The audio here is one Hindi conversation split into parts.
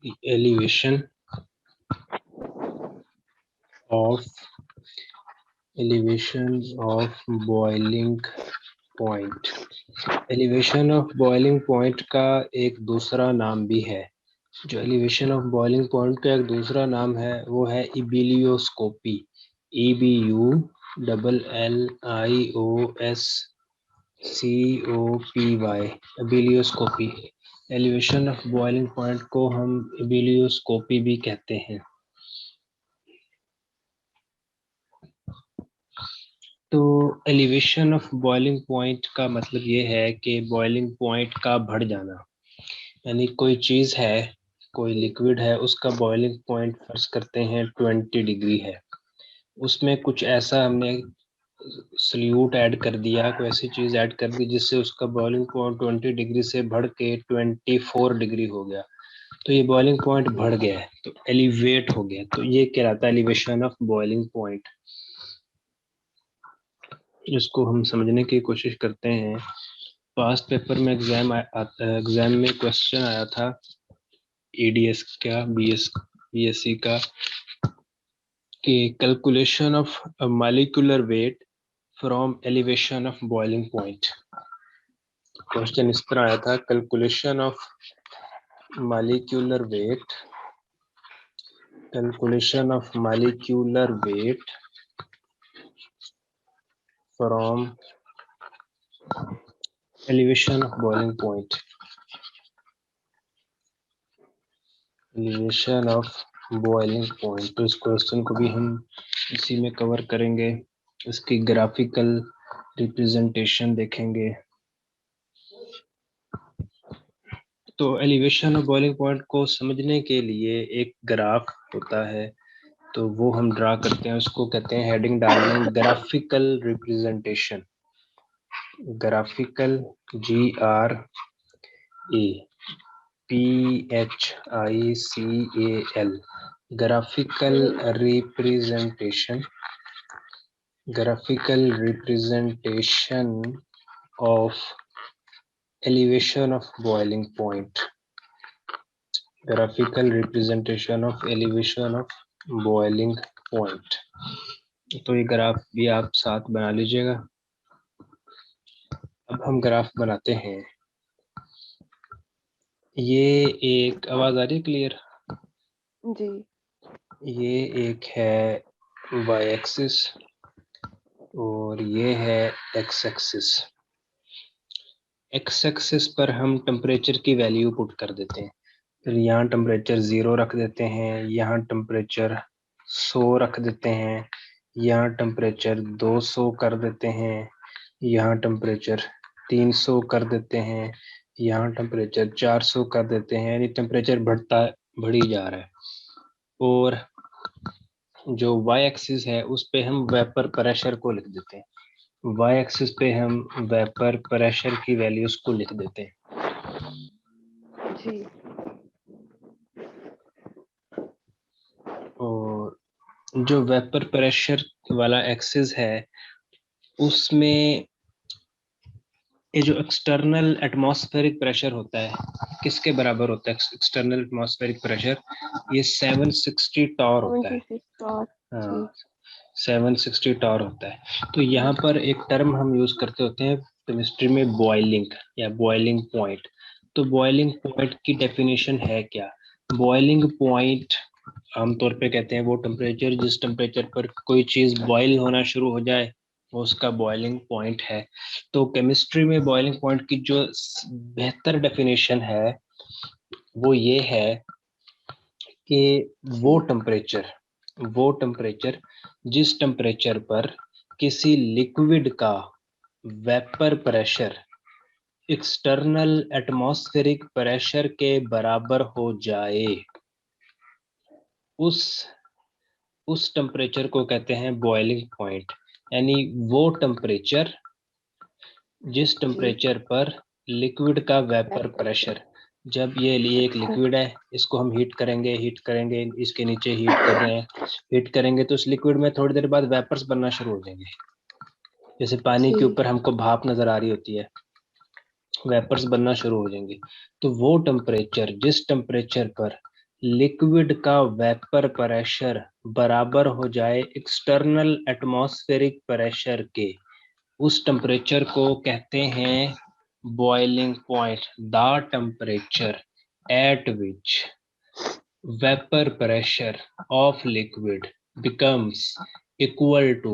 the elevation of boiling point। Elevation of boiling point का एक दूसरा नाम भी है। जो एलिवेशन ऑफ बॉइलिंग पॉइंट का एक दूसरा नाम है वो है ebullioscopy. EBULLIOSCOPY, ebullioscopy. Elevation of boiling point को हम इबिलियोस्कोपी भी कहते हैं। तो एलिवेशन ऑफ बॉइलिंग पॉइंट का मतलब ये है कि बॉइलिंग पॉइंट का बढ़ जाना, यानी कोई चीज है, कोई लिक्विड है, उसका बॉइलिंग पॉइंट फर्ज करते हैं 20 डिग्री है, उसमें कुछ ऐसा हमने सल्यूट ऐड कर दिया, कोई ऐसी चीज ऐड कर दी जिससे उसका बॉइलिंग पॉइंट 20 डिग्री से बढ़ के 24 डिग्री हो गया, तो ये बॉइलिंग पॉइंट बढ़ गया है, तो एलिवेट हो गया। तो ये कहलाता है एलिवेशन ऑफ बॉइलिंग पॉइंट। इसको हम समझने की कोशिश करते हैं। पास्ट पेपर में एग्जाम में क्वेश्चन आया था एडीएस का, बीएससी का, कि calculation of molecular weight from elevation of boiling point. Question इस तरह आया था, calculation of molecular weight, from elevation of boiling point. Elevation of boiling point, तो इस क्वेश्चन को भी हम इसी में कवर करेंगे, इसकी ग्राफिकल रिप्रेजेंटेशन देखेंगे। तो एलिवेशन ऑफ बॉइलिंग पॉइंट को समझने के लिए एक ग्राफ होता है, तो वो हम ड्रा करते हैं, उसको कहते हैं, हेडिंग डाल लें graphical representation. Graphical GRAPHICAL, graphical representation, of elevation of boiling point. Graphical representation of elevation of boiling point. तो ये ग्राफ भी आप साथ बना लीजिएगा। अब हम ग्राफ बनाते हैं। ये एक, आवाज आ रही है क्लियर? जी। ये एक है वाई एक्सिस और ये है एक्स एक्सिस। एक्स एक्सिस पर हम टेम्परेचर की वैल्यू पुट कर देते हैं, फिर यहाँ टेम्परेचर 0 रख देते हैं, यहाँ टेम्परेचर 100 रख देते हैं, यहाँ टेम्परेचर 200 कर देते हैं, यहाँ टेम्परेचर 300 कर देते हैं, यहाँ टेम्परेचर 400 कर देते हैं, यानी टेम्परेचर बढ़ ही जा रहा है। और जो वाई एक्सिस है उस पे हम वेपर प्रेशर को लिख देते हैं, वाई एक्सिस पे हम वेपर प्रेशर की वैल्यूज को लिख देते हैं। जी। और जो वेपर प्रेशर वाला एक्सिस है उसमें ये जो एक्सटर्नल एटमॉस्फेरिक प्रेशर होता है, किसके बराबर होता है एक्सटर्नल एटमॉस्फेरिक प्रेशर? ये 760 टॉर होता है। 76 टॉर। जी। हाँ, 760 टॉर होता है। तो यहाँ पर एक टर्म हम यूज करते होते हैं केमिस्ट्री में, बॉइलिंग या बॉइलिंग पॉइंट। तो बॉइलिंग पॉइंट की डेफिनेशन है क्या? बॉइलिंग पॉइंट आमतौर पे कहते हैं वो टेम्परेचर, जिस टेम्परेचर पर कोई चीज बॉइल होना शुरू हो जाए वो उसका बॉइलिंग पॉइंट है। तो केमिस्ट्री में बॉइलिंग पॉइंट की जो बेहतर डेफिनेशन है वो ये है कि वो जी। टेम्परेचर जिस टेम्परेचर पर किसी लिक्विड का vapour pressure external atmospheric pressure के बराबर हो जाए, उस टेम्परेचर को कहते हैं बॉइलिंग पॉइंट। यानी वो टेम्परेचर जिस जी। टेम्परेचर पर लिक्विड का वेपर प्रेशर, जब ये लिए एक लिक्विड है, इसको हम हीट करेंगे, इसके नीचे हीट कर रहे हैं, हीट करेंगे तो इस लिक्विड में थोड़ी देर बाद वेपर्स बनना शुरू हो जाएंगे। जैसे पानी के जी। ऊपर हमको भाप नजर आ रही होती है, वेपर्स बनना शुरू हो जाएंगे। तो वो टेम्परेचर जिस टेम्परेचर पर लिक्विड का वेपर प्रेशर बराबर हो जाए एक्सटर्नल एटमॉस्फेरिक प्रेशर के, उस टेम्परेचर को कहते हैं boiling point. The temperature at which vapor pressure of liquid becomes equal to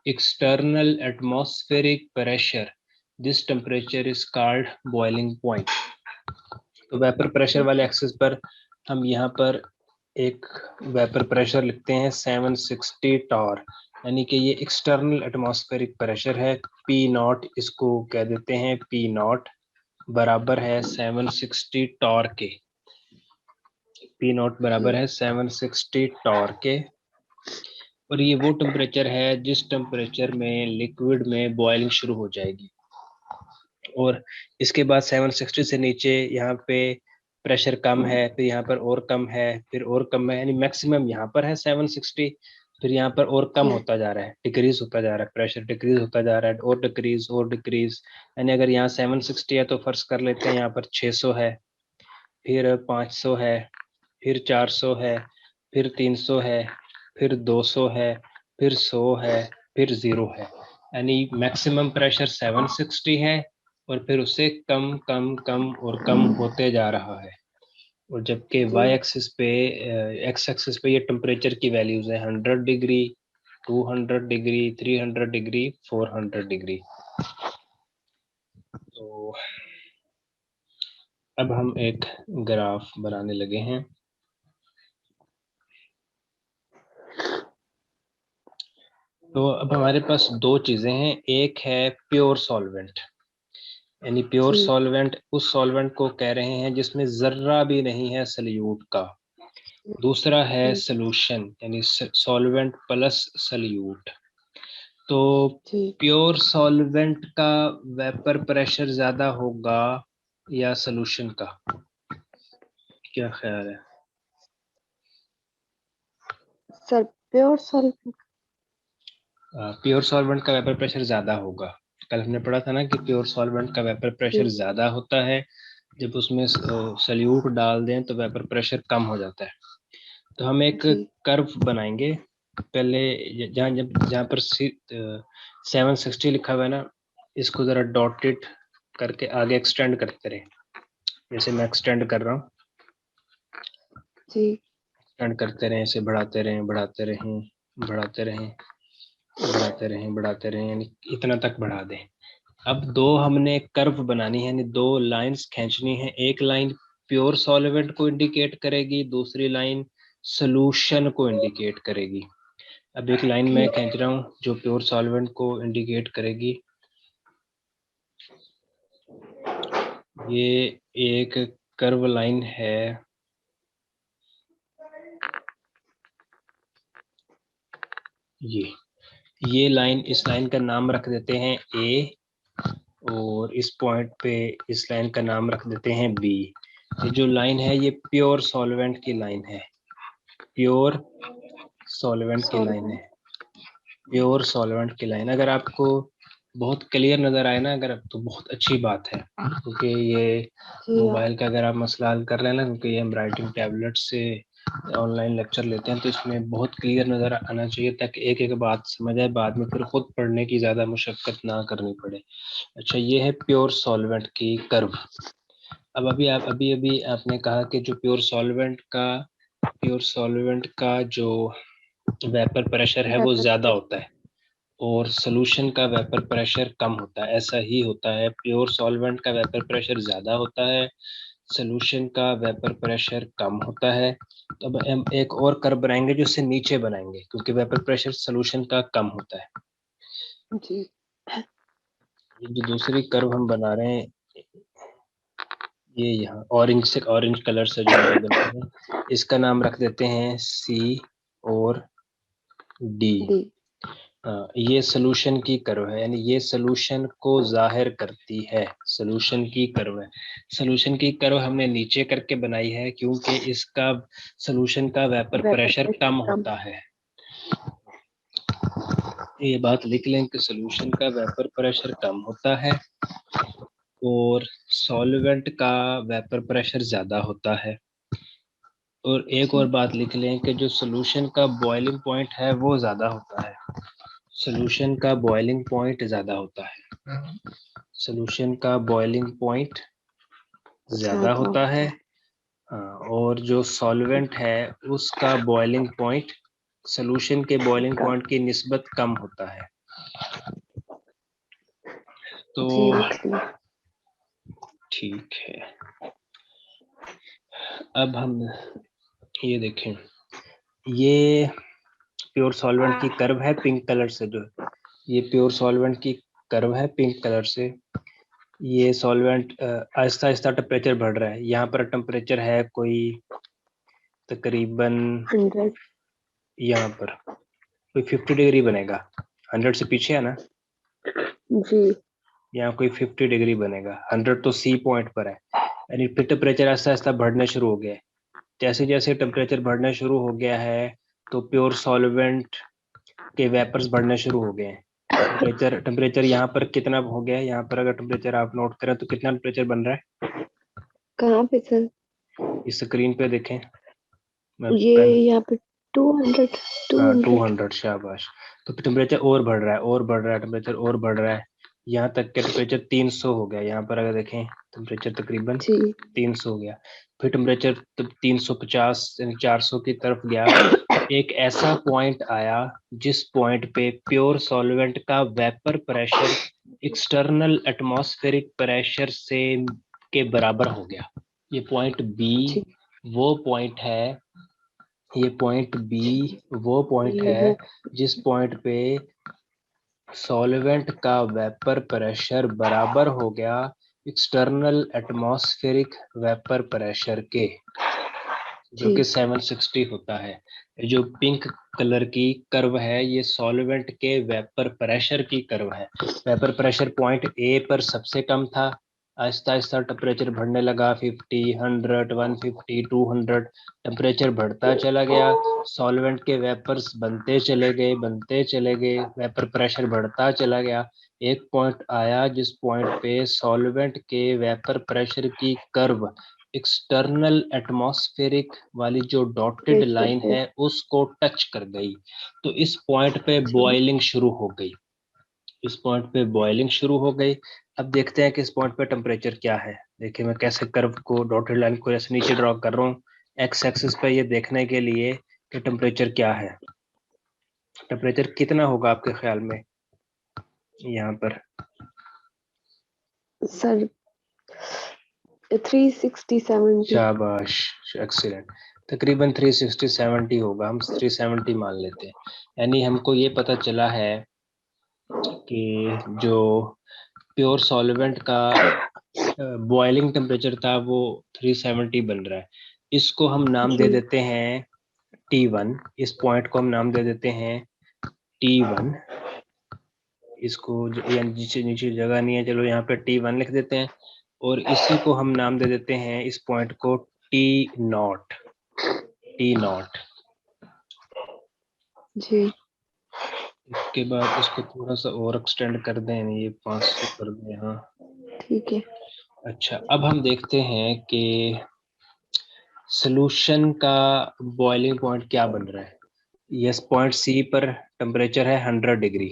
external atmospheric pressure, this temperature is called boiling point। तो वेपर प्रेशर वाले एक्सिस पर हम यहाँ पर एक वेपर प्रेशर लिखते हैं 760 टॉर, यानी कि ये एक्सटर्नल एटमॉस्फेरिक प्रेशर है। पी नॉट इसको कह देते हैं, पी नॉट बराबर है 760 टॉर के। पी नॉट बराबर है 760 टॉर के। और ये वो टेम्परेचर है जिस टेम्परेचर में लिक्विड में बॉइलिंग शुरू हो जाएगी। और इसके बाद 760 से नीचे यहाँ पे प्रेशर कम है, फिर यहाँ पर और कम है, फिर और कम है, यानी मैक्सिमम यहाँ पर है 760, फिर यहाँ पर और कम होता जा रहा है, डिक्रीज होता जा रहा है, प्रेशर डिक्रीज होता जा रहा है, और डिक्रीज और डिक्रीज। यानी अगर यहाँ 760 है तो फर्ज कर लेते हैं यहाँ पर 600 है, फिर 500 है, फिर 400 है, फिर 300 है, फिर 200 है, फिर 100 है, फिर 0 है। यानी मैक्सिमम प्रेशर 760 है और फिर उससे कम कम कम और कम होते जा रहा है। और जबकि वाई एक्सिस पे, एक्स एक्सिस पे ये टेम्परेचर की वैल्यूज है 100 डिग्री, 200 डिग्री, 300 डिग्री, 400 डिग्री। तो अब हम एक ग्राफ बनाने लगे हैं। तो अब हमारे पास दो चीजें हैं, एक है प्योर सॉल्वेंट, यानी प्योर सॉल्वेंट उस सॉल्वेंट को कह रहे हैं जिसमें जर्रा भी नहीं है सल्यूट का। दूसरा है सॉल्यूशन, यानी सॉल्वेंट प्लस सल्यूट। तो प्योर सॉल्वेंट का वेपर प्रेशर ज्यादा होगा या सॉल्यूशन का, क्या ख्याल है? Sir pure solvent, pure solvent का वेपर प्रेशर ज्यादा होगा। कल हमने पढ़ा था ना कि प्योर सॉल्वेंट का वेपर प्रेशर ज्यादा होता है, जब उसमें सल्यूट डाल दें तो वेपर प्रेशर कम हो जाता है। तो हम एक कर्व बनाएंगे पहले, जहाँ पर 760 लिखा हुआ है ना, इसको जरा डॉटेड करके आगे एक्सटेंड करते रहे, जैसे मैं एक्सटेंड कर रहा हूँ। एक्सटेंड करते रहें, इसे बढ़ाते रहें, बढ़ाते रहें, बढ़ाते रहें, बढ़ाते रहें, बढ़ाते रहें, यानी इतना तक बढ़ा दें। अब दो हमने कर्व बनानी है, यानी दो लाइंस खींचनी है। एक लाइन प्योर सॉल्वेंट को इंडिकेट करेगी, दूसरी लाइन सॉल्यूशन को इंडिकेट करेगी। अब एक लाइन मैं खींच रहा हूँ जो प्योर सॉल्वेंट को इंडिकेट करेगी। ये एक कर्व लाइन है, ये लाइन, इस लाइन का नाम रख देते हैं ए, और इस पॉइंट पे इस लाइन का नाम रख देते हैं बी। ये जो लाइन है ये प्योर सॉल्वेंट की लाइन है, प्योर सॉल्वेंट की लाइन है, प्योर सॉल्वेंट की लाइन। अगर आपको बहुत क्लियर नजर आए ना अगर, तो बहुत अच्छी बात है, क्योंकि ये मोबाइल का अगर आप मसला हल कर रहे हैं ना, क्योंकि हम राइटिंग टैबलेट से ऑनलाइन लेक्चर लेते हैं तो इसमें बहुत क्लियर नजर आना चाहिए ताकि एक एक बात समझ आए, बाद में फिर खुद पढ़ने की ज्यादा मुशक्कत ना करनी पड़े। अच्छा, ये है प्योर सॉल्वेंट की कर्व। अब अभी अभी आपने कहा कि जो प्योर सॉल्वेंट का जो वेपर प्रेशर है वो ज्यादा होता है और सॉल्यूशन का वेपर प्रेशर कम होता है। ऐसा ही होता है, प्योर सॉल्वेंट का वेपर प्रेशर ज्यादा होता है, सॉल्यूशन का वेपर प्रेशर कम होता है। तो अब हम एक और कर्व बनाएंगे जो इससे नीचे बनाएंगे, क्योंकि वेपर प्रेशर सॉल्यूशन का कम होता है। ये जो दूसरी कर्व हम बना रहे हैं, ये यहाँ ऑरेंज से, ऑरेंज कलर से जो लेबल है, इसका नाम रख देते हैं सी और डी। ये सॉल्यूशन की कर्व है, यानी ये सॉल्यूशन को जाहिर करती है, सॉल्यूशन की कर्व है। सॉल्यूशन की कर्व हमने नीचे करके बनाई है क्योंकि इसका सॉल्यूशन का वेपर प्रेशर कम होता है। ये बात लिख लें कि सॉल्यूशन का वेपर प्रेशर कम होता है और सॉल्वेंट का वेपर प्रेशर ज्यादा होता है। और एक और बात लिख लें कि जो सोल्यूशन का बॉइलिंग पॉइंट है वो ज्यादा होता है, सोल्यूशन का बॉइलिंग पॉइंट ज्यादा होता है, सोल्यूशन का बॉइलिंग पॉइंट ज्यादा ज्यादा होता है। हाँ, और जो सॉल्वेंट है उसका बॉइलिंग पॉइंट सोल्यूशन के बॉइलिंग का। पॉइंट की निस्बत कम होता है। तो जी लिख लिया। ठीक है, अब हम ये देखें, ये प्योर सॉल्वेंट की कर्व है पिंक कलर से, जो ये प्योर सॉल्वेंट की कर्व है पिंक कलर से। ये सॉल्वेंट आहिस्ता आहिस्ता टेम्परेचर बढ़ रहा है, यहाँ पर टेम्परेचर है कोई तकरीबन 100। यहाँ पर कोई 50 डिग्री बनेगा, 100 से पीछे है ना, जी यहाँ कोई 50 डिग्री बनेगा, 100 तो सी पॉइंट पर है, यानी फिर टेम्परेचर आहिस्ता आहिस्ता बढ़ने शुरू हो गया है। जैसे जैसे टेम्परेचर बढ़ना शुरू हो गया है तो प्योर सॉल्वेंट के वेपर्स बढ़ने शुरू हो गए हैं। टेम्परेचर टेम्परेचर यहाँ पर कितना हो गया है, यहाँ पर अगर टेम्परेचर आप नोट करें तो कितना टेम्परेचर बन रहा है, कहाँ पे सर? इस स्क्रीन पे देखें, मैं ये पेन, यहाँ पे 200 हाँ 200। 200, शाबाश। तो टेम्परेचर और बढ़ रहा है और बढ़ रहा है, टेम्परेचर और बढ़ रहा है, यहाँ तक के टेम्परेचर 300 हो गया। यहाँ पर अगर देखें टेम्परेचर तकरीबन जी 300 हो गया, फिर टेम्परेचर 350 यानी 400 की तरफ गया। एक ऐसा पॉइंट आया जिस पॉइंट पे प्योर सॉल्वेंट का vapour pressure external atmospheric pressure से के बराबर हो गया। ये पॉइंट बी जी। वो पॉइंट है, ये पॉइंट बी वो पॉइंट ये है वो। जिस पॉइंट पे सॉल्वेंट का वेपर प्रेशर बराबर हो गया एक्सटर्नल एटमॉस्फेरिक वेपर प्रेशर के, जो जी कि 760 होता है। जो पिंक कलर की कर्व है ये सॉल्वेंट के वेपर प्रेशर की कर्व है। वेपर प्रेशर पॉइंट ए पर सबसे कम था, आहिस्ता आहिस्ता टेम्परेचर बढ़ने लगा, 50 100 150 200, टेम्परेचर बढ़ता चला गया, सॉल्वेंट के वेपर्स बनते चले गए, वेपर प्रेशर बढ़ता चला गया। एक पॉइंट आया जिस पॉइंट पे सॉल्वेंट के वेपर प्रेशर की कर्व एक्सटर्नल एटमॉस्फेरिक वाली जो डॉटेड प्रेशर लाइन पे। है उसको टच कर गई, तो इस पॉइंट पे जी बॉइलिंग शुरू हो गई, इस पॉइंट पे बॉइलिंग शुरू हो गई। अब देखते हैं कि इस पॉइंट पे टेम्परेचर क्या है। देखिए मैं कैसे कर्व को डॉटेड लाइन को ऐसे नीचे ड्रॉ कर रहा हूँ एक्स एक्सिस पे, ये देखने के लिए कि टेम्परेचर क्या है, टेम्परेचर कितना होगा आपके ख्याल में यहाँ पर। सर 360-70। शाबाश, एक्सीलेंट, तकरीबन 360-70 होगा, हम 370 मान लेते हैं। यानी हमको ये पता चला है कि जो प्योर सॉल्वेंट का बॉइलिंग टेम्परेचर था वो 370 बन रहा है। इसको हम नाम दे जी देते हैं T1, इस पॉइंट को हम नाम दे देते हैं T1। इसको यानी नीचे नीचे जगह नहीं है, चलो यहाँ पे T1 लिख देते हैं, और इसी को हम नाम दे देते हैं इस पॉइंट को T0, T0। जी इसके बाद इसको थोड़ा सा और एक्सटेंड कर दें, ये 500 कर दें, हाँ। ठीक है। अच्छा, अब हम देखते हैं कि सॉल्यूशन का बॉइलिंग पॉइंट क्या बन रहा है। यस, पॉइंट सी पर टेम्परेचर है 100 डिग्री,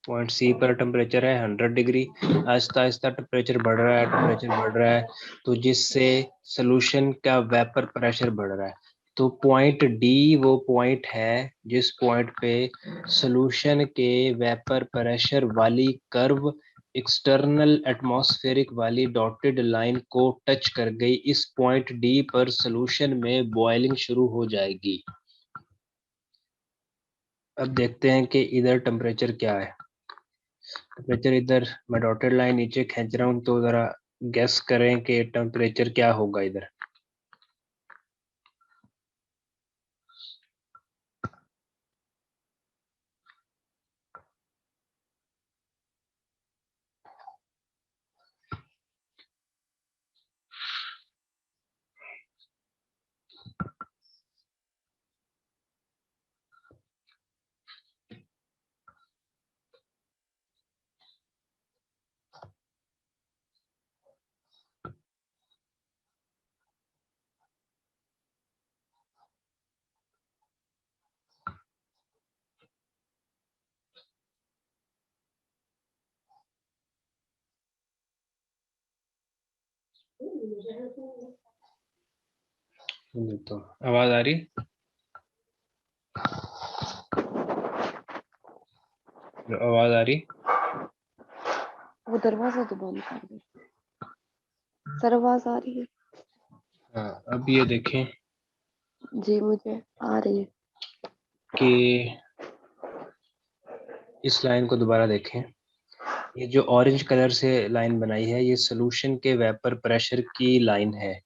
पॉइंट सी पर टेम्परेचर है 100 डिग्री, आहिस्ता आहिस्ता टेम्परेचर बढ़ रहा है, टेम्परेचर बढ़ रहा है, तो जिससे सॉल्यूशन का वेपर प्रेशर बढ़ रहा है। तो पॉइंट डी वो पॉइंट है जिस पॉइंट पे सॉल्यूशन के वेपर प्रेशर वाली कर्व एक्सटर्नल एटमॉस्फेरिक वाली डॉटेड लाइन को टच कर गई। इस पॉइंट डी पर सॉल्यूशन में बॉइलिंग शुरू हो जाएगी। अब देखते हैं कि इधर टेम्परेचर क्या है। टेम्परेचर इधर मैं डॉटेड लाइन नीचे खींच रहा हूँ, तो जरा गेस करें कि टेम्परेचर क्या होगा इधर। तो आवाज आ रही? आवाज आ रही? वो दरवाजा तो बंद कर दे सर, आवाज आ रही है? हाँ, अब ये देखें जी मुझे आ रही है। कि इस लाइन को दोबारा देखें। ये जो ऑरेंज कलर से लाइन बनाई है, ये सोल्यूशन के वेपर प्रेशर की लाइन है।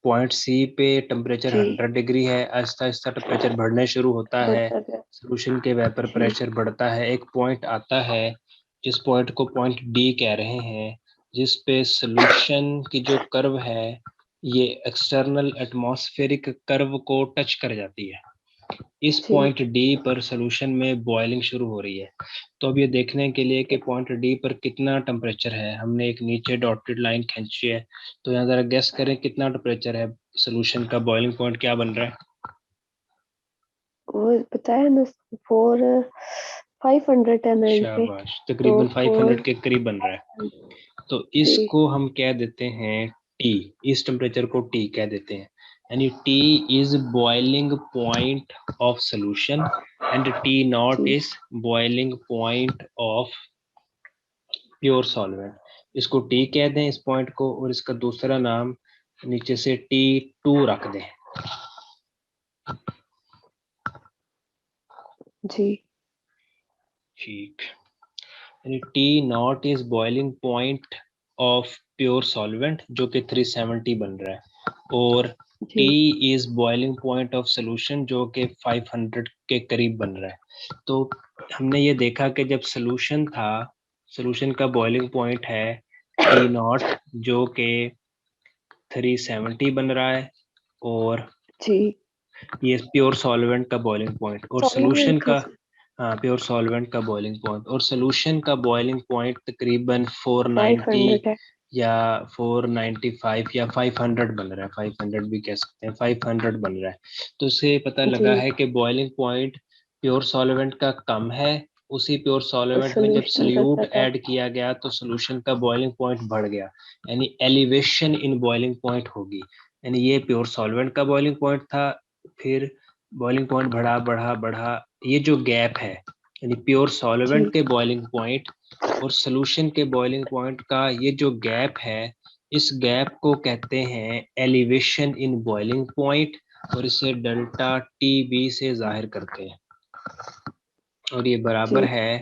पॉइंट सी पे टेम्परेचर जी 100 डिग्री है, आहिस्ता आहिस्ता टेम्परेचर बढ़ने शुरू होता है, बढ़ता गया। सोल्यूशन के वेपर जी प्रेशर बढ़ता है, एक पॉइंट आता है जिस पॉइंट को पॉइंट डी कह रहे हैं, जिस पे सोल्यूशन की जो कर्व है ये एक्सटर्नल एटमॉस्फेरिक कर्व को टच कर जाती है। इस जी पॉइंट डी पर सोल्यूशन में बॉइलिंग शुरू हो रही है। तो अब ये देखने के लिए कि पॉइंट डी पर कितना टेम्परेचर है, हमने एक नीचे डॉटेड लाइन खींची है। तो यहाँ जरा गेस करें कितना टेम्परेचर है, सोल्यूशन का बॉइलिंग पॉइंट क्या बन रहा है? वो बताया ना, 500 ml पे। शाबाश, तो तकरीबन 500 4 के करीब बन रहा है। तो जी इसको हम कह देते हैं टी, इस टेम्परेचर को टी कह देते हैं। यानी T is boiling point of solution and T naught जी is boiling point of pure solvent. इसको टी कह दें इस पॉइंट को, और इसका दूसरा नाम नीचे से T2 रख दें। जी ठीक, यानी T not is boiling point of pure solvent जो कि 370 बन रहा है, और G T is boiling point of solution जो कि 500 के करीब बन रहा है। तो हमने ये देखा कि जब सोल्यूशन था, सोल्यूशन का बॉइलिंग पॉइंट है टी नॉट जो कि 370 बन रहा है, और जी ये प्योर सॉल्वेंट का बॉइलिंग पॉइंट, और सोल्यूशन सॉल्वेंट का का, हाँ प्योर सॉल्वेंट का बॉइलिंग पॉइंट, और सोल्यूशन का बॉइलिंग पॉइंट तकरीबन 490 500 है। या 495 या 500 बन रहा है, 500 भी कह सकते हैं, 500 बन रहा है। तो इससे पता जी लगा है कि बॉइलिंग पॉइंट प्योर सॉल्वेंट का कम है। उसी प्योर और सॉल्वेंट में जब सॉल्यूशन का सल्यूट ज्यादा है। ऐड किया गया तो सोल्यूशन का बॉइलिंग पॉइंट बढ़ गया, यानी एलिवेशन इन बॉइलिंग पॉइंट होगी। यानी ये प्योर सॉल्वेंट का बॉइलिंग पॉइंट था, फिर बॉइलिंग पॉइंट बढ़ा बढ़ा बढ़ा, ये जो गैप है यानी प्योर जी सॉल्वेंट के बॉइलिंग पॉइंट और सोल्यूशन के बॉइलिंग पॉइंट का ये जो गैप है, इस गैप को कहते हैं एलिवेशन इन बॉइलिंग पॉइंट, और इसे डेल्टा टी बी से जाहिर करते हैं, और ये बराबर जी है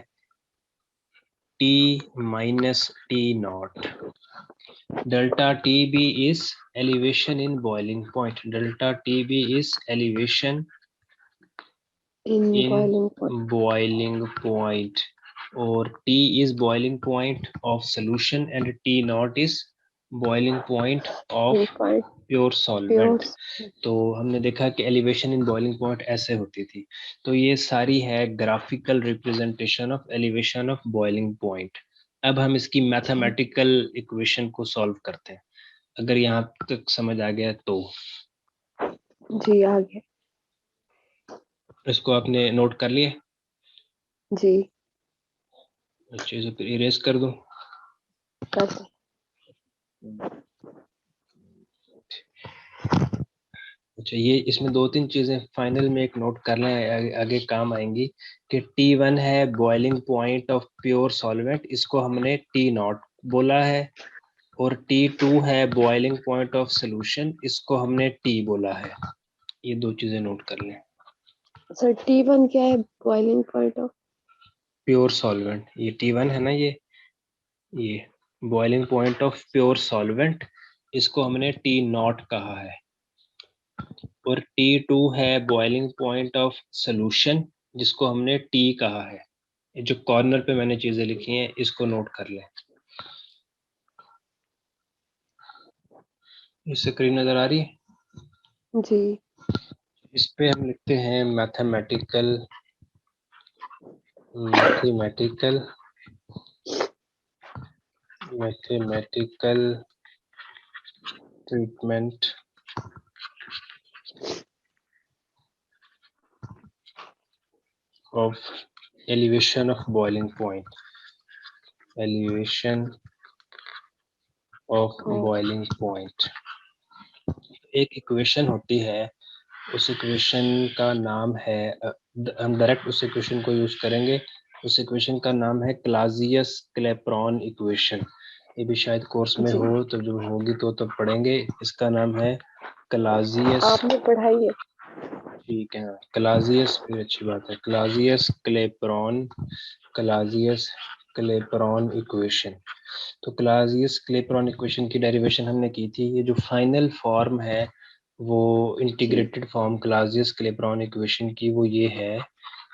T minus T naught. Delta T B is elevation in boiling point, delta TB is elevation in in boiling point. boiling point, और T is boiling point of solution and T naught is boiling point of point pure pure. Solvent. तो हमने देखा कि एलिवेशन इन बॉइलिंग पॉइंट ऐसे होती थी। तो ये सारी है graphical representation of elevation of boiling point. अब हम इसकी जी मैथमेटिकल इक्वेशन को सॉल्व करते हैं, अगर यहाँ तक समझ आ गया तो। जी आ गया। इसको आपने नोट कर लिया? जी अच्छे से फिर इरेज कर दो। कर दे। अच्छा, ये इसमें दो तीन चीजें फाइनल में एक नोट कर लें, आगे काम आएंगी। कि T1 है boiling point of pure solvent, इसको हमने टी नॉट बोला है, और T2 है बॉइलिंग पॉइंट ऑफ सोल्यूशन, इसको हमने टी बोला है। ये दो चीजें नोट कर लें। सर T1 क्या है? Boiling point of. Pure solvent, ये T1 है ना, ये boiling point of pure solvent, इसको हमने टी नॉट कहा है, और T2 है बॉइलिंग पॉइंट ऑफ सोल्यूशन जिसको हमने टी कहा है। ये जो कॉर्नर पे मैंने चीजें लिखी हैं इसको नोट कर लें। ये स्क्रीन नजर आ रही है? जी इस पे हम लिखते हैं mathematical mathematical mathematical treatment of elevation of boiling point, elevation of boiling point. एक इक्वेशन होती है, उस इक्वेशन का नाम है, हम डायरेक्ट उस इक्वेशन को यूज करेंगे। उस इक्वेशन का नाम है क्लाजियस क्लेप्रॉन इक्वेशन। ये भी शायद कोर्स में जी। हो, तो जो होगी तो तब पढ़ेंगे। इसका नाम है क्लाजियस। आपने पढ़ाई है? ठीक है, क्लाजियस, फिर अच्छी बात है, क्लाजियस क्लेप्रॉन इक्वेशन। तो क्लाजियस क्लेप्रॉन इक्वेशन की डेरिवेशन हमने की थी। ये जो फाइनल फॉर्म है वो integrated form Clausius Clapeyron equation की वो ये है।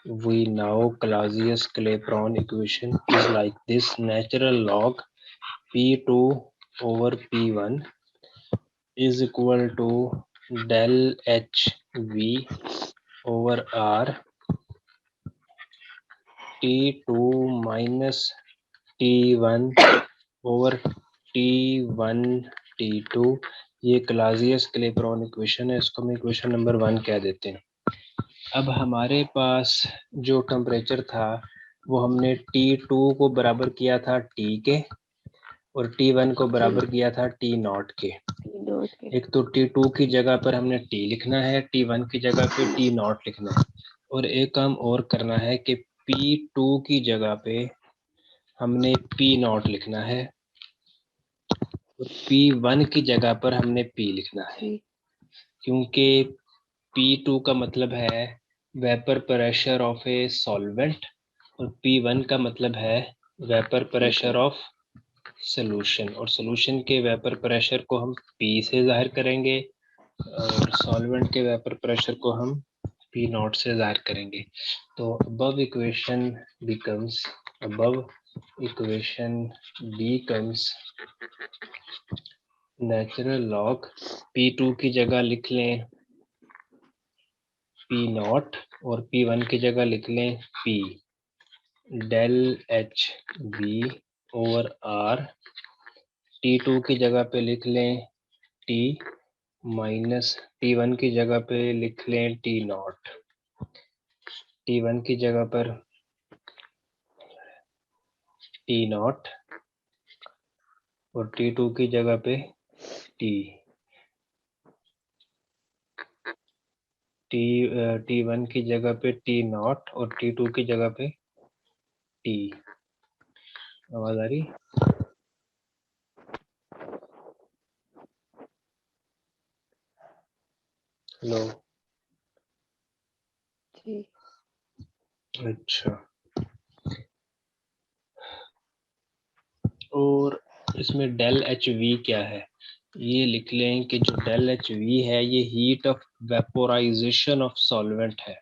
We now Clausius Clapeyron equation is like this, natural log P2 over P1 is equal to del HV over R T2 minus T1 over T1 T2। ये क्लाजियस क्लेप्रॉन इक्वेशन है, इसको हम इक्वेशन नंबर 1 कह देते हैं। अब हमारे पास जो टेम्परेचर था वो हमने T2 को बराबर किया था T के, और T1 को बराबर किया था T0 के। एक तो T2 की जगह पर हमने T लिखना है, T1 की जगह पे T0 लिखना है, और एक काम और करना है कि P2 की जगह पे हमने P0 लिखना है, और P1 की जगह पर हमने P लिखना है। क्योंकि P2 का मतलब है vapour pressure of a solvent, और P1 का मतलब है वेपर प्रेशर ऑफ सॉल्यूशन, और सॉल्यूशन के वेपर प्रेशर को हम P से जाहिर करेंगे, और सॉल्वेंट के वेपर प्रेशर को हम P0 से जाहिर करेंगे। तो above equation becomes natural log P2 की जगह लिख लें P0, और P1 की जगह लिख लें P, del H B over R. T2 की जगह पे लिख लें T माइनस T1 की जगह पे लिख लें T0, T1 की जगह पर T0 और T2 की जगह पे T1 की जगह पे T0 और T2 की जगह पे T। आवाज आ रही? हेलो। अच्छा, और इसमें डेल एच वी क्या है? ये लिख लें कि जो डेल एच वी है ये heat of vaporisation of solvent है।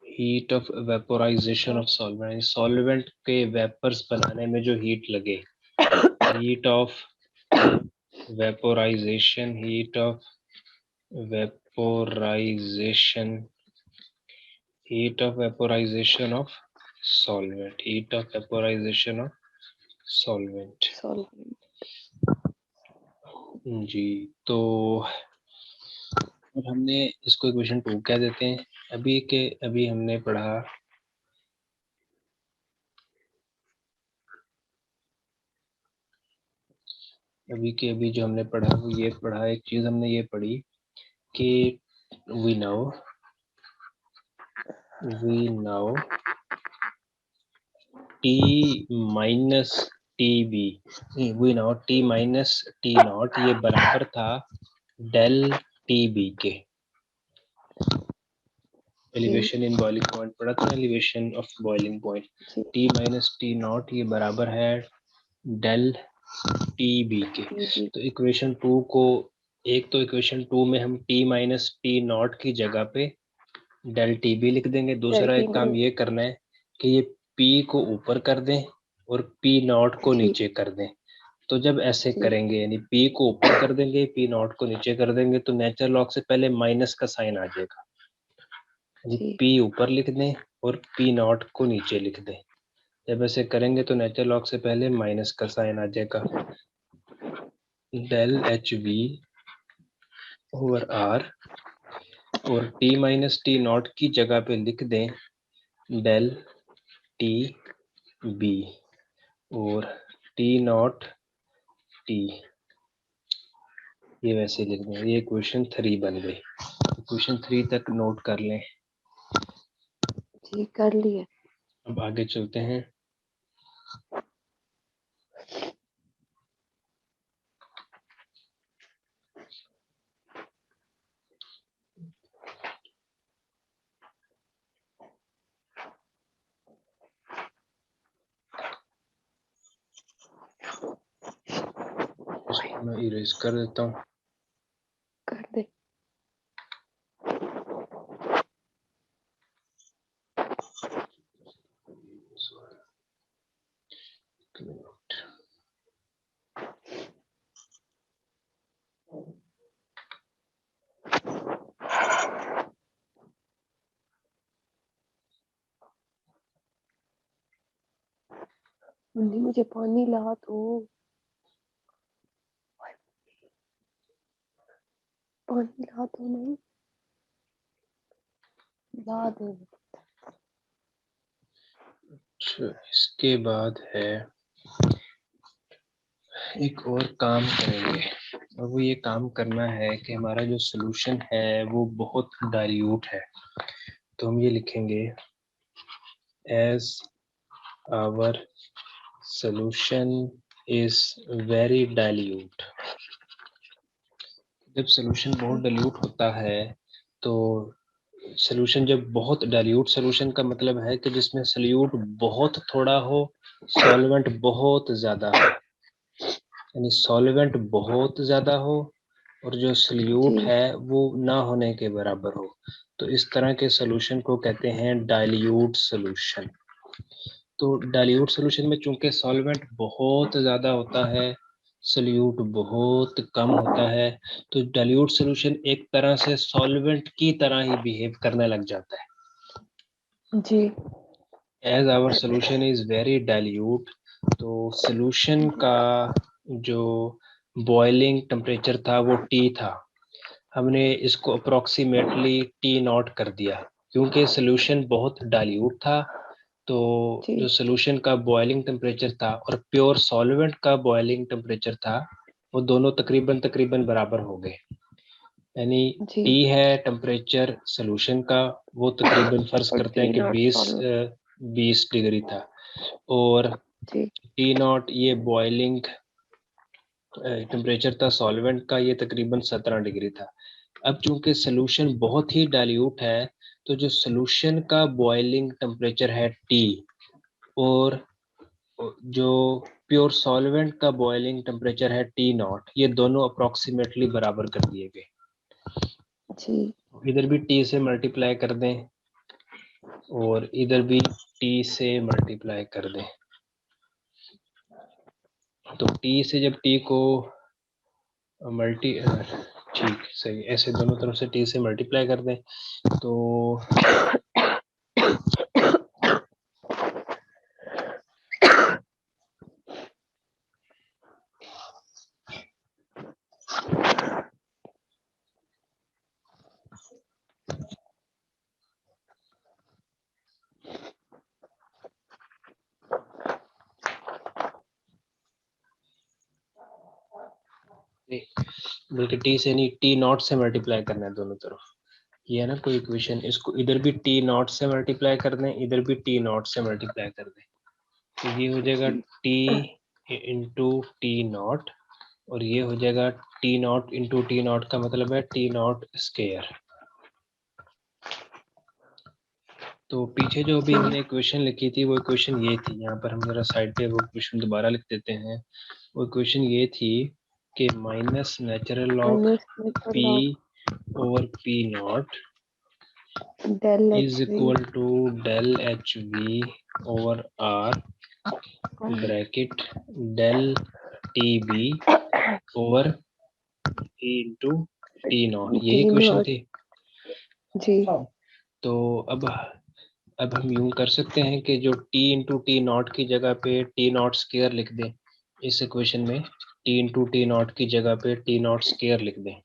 Heat of vaporisation of solvent, solvent के वेपर्स बनाने में जो हीट लगे, heat of vaporisation, heat of vaporisation, heat of vaporisation of solvent, heat of vaporisation of solvent. जी, तो अब हमने इसको इक्वेशन 2 कह देते हैं। अभी हमने पढ़ा अभी जो हमने पढ़ा वो ये पढ़ा, एक चीज हमने ये पढ़ी कि we now T minus TB, we now T minus T0 ये बराबर था डेल TB के। एलिवेशन इन बॉइलिंग पॉइंट पढ़ा था, elevation of boiling point. T minus T0 ये बराबर है डेल TB के। तो इक्वेशन 2 को, एक तो इक्वेशन 2 में हम T माइनस T0 की जगह पे डेल TB लिख देंगे। दूसरा एक काम ये करना है कि ये P को ऊपर कर दें और P0 को नीचे कर दें। तो जब ऐसे करेंगे, यानी P को ऊपर कर देंगे, P0 को नीचे कर देंगे, तो नेचुरल लॉग से पहले माइनस का साइन आ जाएगा। P ऊपर लिख दें और P0 को नीचे लिख दें। जब ऐसे करेंगे तो नेचुरल लॉग से पहले माइनस का साइन आ जाएगा। Del H V over R, और T माइनस T0 की जगह पे लिख दें डेल टी बी, और T0 टी, ये वैसे लिख दें। ये क्वेश्चन 3 बन गई। क्वेश्चन 3 तक नोट कर लें। जी कर लिए। अब आगे चलते हैं। इसको मैं इरेज कर देता हूँ। कर दे। मुन्नी मुझे पानी ला दो, पानी ला दो नहीं, ला दो। अच्छा, इसके बाद है एक और काम करेंगे, और वो ये काम करना है कि हमारा जो सॉल्यूशन है वो बहुत डाइल्यूट है। तो हम ये लिखेंगे as our solution is very dilute. जब सॉल्यूशन बहुत डाइल्यूट होता है तो सॉल्यूशन जब बहुत डाइल्यूट सॉल्यूशन का मतलब है कि जिसमें सॉल्यूट बहुत थोड़ा हो, सॉल्वेंट बहुत ज्यादा हो, यानी सॉल्वेंट बहुत ज्यादा हो और जो सॉल्यूट जी है वो ना होने के बराबर हो, तो इस तरह के सॉल्यूशन को कहते हैं डाइल्यूट सॉल्यूशन। तो डाइल्यूट सॉल्यूशन में चूंकि सॉल्वेंट बहुत ज्यादा होता है, सॉल्यूट बहुत कम होता है, तो डाइल्यूट सॉल्यूशन एक तरह से सॉल्वेंट की तरह ही बिहेव करने लग जाता है। जी as our solution is very dilute, तो सॉल्यूशन का जो बॉइलिंग टेम्परेचर था वो T था। हमने इसको अप्रोक्सीमेटली T नॉट कर दिया क्योंकि सॉल्यूशन बहुत डाइल्यूट था। तो जी जो सॉल्यूशन का बॉइलिंग टेम्परेचर था और प्योर सॉल्वेंट का बॉइलिंग टेम्परेचर था वो दोनों तकरीबन तकरीबन बराबर हो गए। यानी जी। T है टेम्परेचर सॉल्यूशन का, वो तकरीबन फर्ज और करते हैं टी कि नॉट 20 डिग्री था, और जी T नॉट ये बॉइलिंग टेम्परेचर था सॉल्वेंट का, ये तकरीबन 17 डिग्री था। अब चूंकि सॉल्यूशन बहुत ही डाइल्यूट है तो जो सॉल्यूशन का बॉइलिंग टेम्परेचर है T और जो प्योर सॉल्वेंट का बॉइलिंग टेम्परेचर है T नॉट, ये दोनों अप्रोक्सीमेटली बराबर कर दिए गए। जी इधर भी T से मल्टीप्लाई कर दें और इधर भी T से मल्टीप्लाई कर दें। तो T से जब T को ठीक सही, ऐसे दोनों तरफ से T से मल्टीप्लाई कर दें तो बल्कि T से नहीं, T नॉट से मल्टीप्लाई करना है दोनों तरफ। ये है ना कोई इक्वेशन, इसको इधर भी T नॉट से मल्टीप्लाई कर दें, इधर भी T नॉट से मल्टीप्लाई कर दें, तो ये हो जाएगा T इंटू T नॉट, और ये हो जाएगा T not into T not का मतलब है T नॉट स्क्वायर। तो पीछे जो अभी हमने इक्वेशन लिखी थी वो इक्वेशन ये थी, यहाँ पर हम जरा साइड पे वो इक्वेशन दोबारा लिख देते हैं। वो इक्वेशन ये थी कि minus natural log P over P naught del is H V equal to del HV over R bracket del TB over T into T naught, यही टी इक्वेशन नॉट। थी। जी तो अब हम यूं कर सकते हैं कि जो T इंटू टी नॉट की जगह पे T नॉट स्क्वायर लिख दें, इस इक्वेशन में T इंटू टी नॉट की जगह पे T नॉट स्क्वायर लिख दें।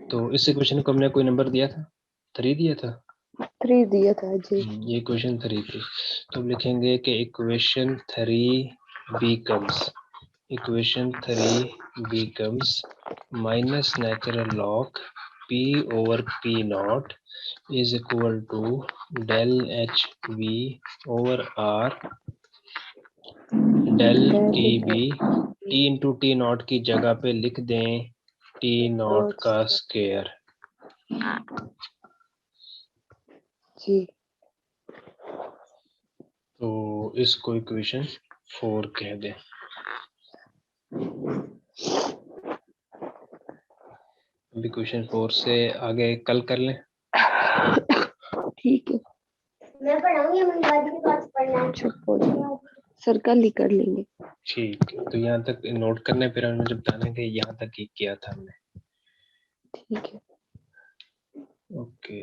तो इस इक्वेशन को हमने कोई नंबर दिया था, 3 दिया था। 3 दिया था जी। ये इक्वेशन 3 थी। तो हम लिखेंगे कि equation 3 becomes equation 3 becomes minus natural log P over P naught is equal to del HV over R del TB T into T not की जगह पे लिख दें टी नॉट का स्क्वायर। जी। तो इसको इक्वेशन 4 कह दें। अभी क्वेश्चन 4 से आगे कल कर लें। ठीक है, मैं पढ़ाऊंगी, मैं दादी के पास पढ़ना है। चुप हो जाओ, सर कल ही कर लेंगे। ठीक है, तो यहाँ तक नोट करने, फिर हमें जब बताना है कि यहाँ तक ही किया था हमने। ठीक है, ओके।